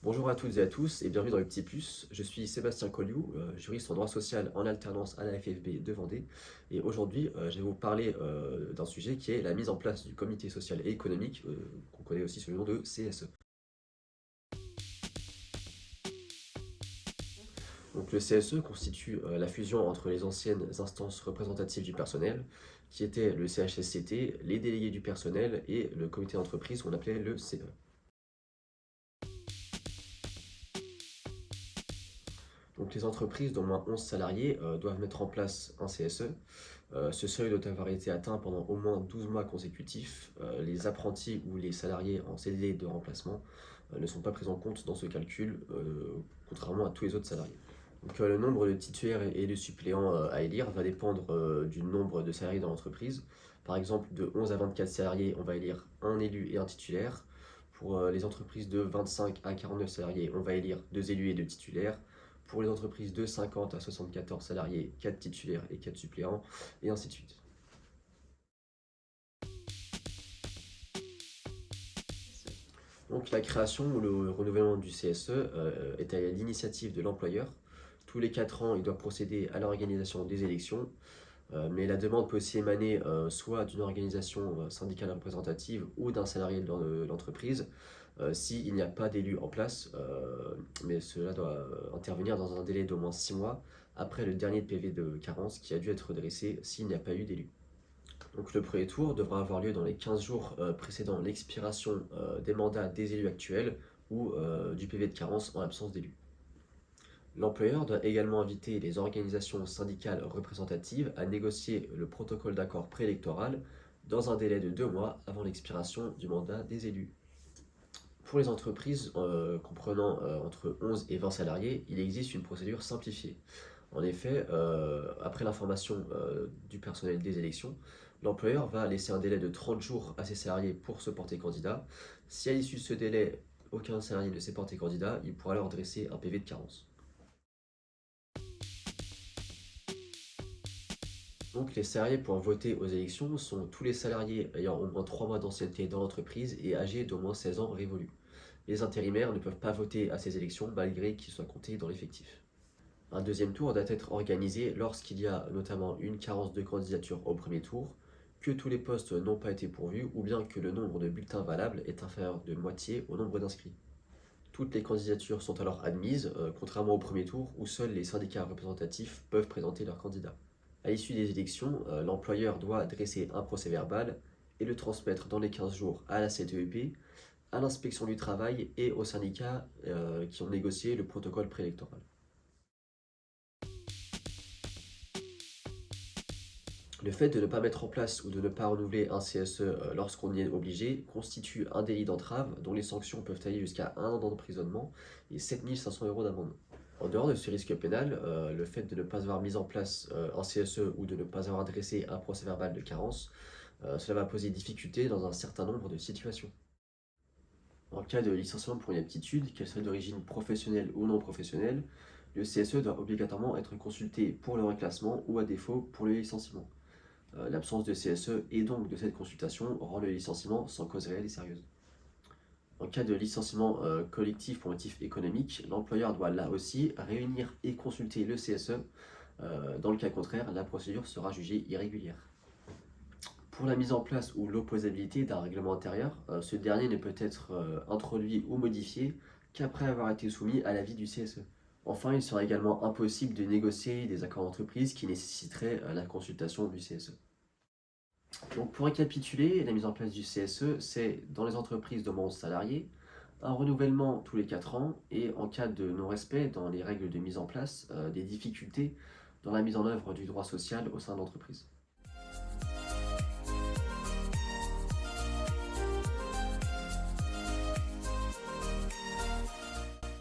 Bonjour à toutes et à tous et bienvenue dans le Petit Plus. Je suis Sébastien Colliou, juriste en droit social en alternance à la FFB de Vendée. Et aujourd'hui, je vais vous parler d'un sujet qui est la mise en place du comité social et économique, qu'on connaît aussi sous le nom de CSE. Donc, le CSE constitue la fusion entre les anciennes instances représentatives du personnel, qui étaient le CHSCT, les délégués du personnel et le comité d'entreprise qu'on appelait le CE. Donc les entreprises d'au moins 11 salariés doivent mettre en place un CSE. Ce seuil doit avoir été atteint pendant au moins 12 mois consécutifs. Les apprentis ou les salariés en CDD de remplacement ne sont pas pris en compte dans ce calcul, contrairement à tous les autres salariés. Donc, le nombre de titulaires et de suppléants à élire va dépendre du nombre de salariés dans l'entreprise. Par exemple, de 11 à 24 salariés, on va élire un élu et un titulaire. Pour les entreprises de 25 à 49 salariés, on va élire 2 élus et 2 titulaires. Pour les entreprises de 50 à 74 salariés, 4 titulaires et 4 suppléants, et ainsi de suite. Donc la création ou le renouvellement du CSE est à l'initiative de l'employeur. Tous les 4 ans, il doit procéder à l'organisation des élections, mais la demande peut aussi émaner soit d'une organisation syndicale représentative ou d'un salarié de l'entreprise, s'il n'y a pas d'élu en place, mais cela doit intervenir dans un délai d'au moins 6 mois après le dernier PV de carence qui a dû être dressé s'il n'y a pas eu d'élu. Donc le premier tour devra avoir lieu dans les 15 jours précédant l'expiration des mandats des élus actuels ou du PV de carence en l'absence d'élu. L'employeur doit également inviter les organisations syndicales représentatives à négocier le protocole d'accord préélectoral dans un délai de 2 mois avant l'expiration du mandat des élus. Pour les entreprises comprenant entre 11 et 20 salariés, il existe une procédure simplifiée. En effet, après l'information du personnel des élections, l'employeur va laisser un délai de 30 jours à ses salariés pour se porter candidat. Si à l'issue de ce délai, aucun salarié ne s'est porté candidat, il pourra alors dresser un PV de carence. Donc les salariés pouvant voter aux élections sont tous les salariés ayant au moins 3 mois d'ancienneté dans l'entreprise et âgés d'au moins 16 ans révolus. Les intérimaires ne peuvent pas voter à ces élections malgré qu'ils soient comptés dans l'effectif. Un deuxième tour doit être organisé lorsqu'il y a notamment une carence de candidature au premier tour, que tous les postes n'ont pas été pourvus ou bien que le nombre de bulletins valables est inférieur de moitié au nombre d'inscrits. Toutes les candidatures sont alors admises, contrairement au premier tour où seuls les syndicats représentatifs peuvent présenter leurs candidats. À l'issue des élections, l'employeur doit dresser un procès-verbal et le transmettre dans les 15 jours à la CTEP, à l'inspection du travail et aux syndicats qui ont négocié le protocole préélectoral. Le fait de ne pas mettre en place ou de ne pas renouveler un CSE lorsqu'on y est obligé constitue un délit d'entrave dont les sanctions peuvent aller jusqu'à 1 an d'emprisonnement et 7 500 € d'amende. En dehors de ce risque pénal, le fait de ne pas avoir mis en place un CSE ou de ne pas avoir dressé un procès-verbal de carence, cela va poser difficulté dans un certain nombre de situations. En cas de licenciement pour une aptitude, qu'elle soit d'origine professionnelle ou non professionnelle, le CSE doit obligatoirement être consulté pour le reclassement ou à défaut pour le licenciement. L'absence de CSE et donc de cette consultation rend le licenciement sans cause réelle et sérieuse. En cas de licenciement collectif pour motif économique, l'employeur doit là aussi réunir et consulter le CSE. Dans le cas contraire, la procédure sera jugée irrégulière. Pour la mise en place ou l'opposabilité d'un règlement intérieur, ce dernier ne peut être introduit ou modifié qu'après avoir été soumis à l'avis du CSE. Enfin, il sera également impossible de négocier des accords d'entreprise qui nécessiteraient la consultation du CSE. Donc pour récapituler, la mise en place du CSE, c'est dans les entreprises de moins de 11 salariés, un renouvellement tous les 4 ans et en cas de non-respect dans les règles de mise en place, des difficultés dans la mise en œuvre du droit social au sein de l'entreprise.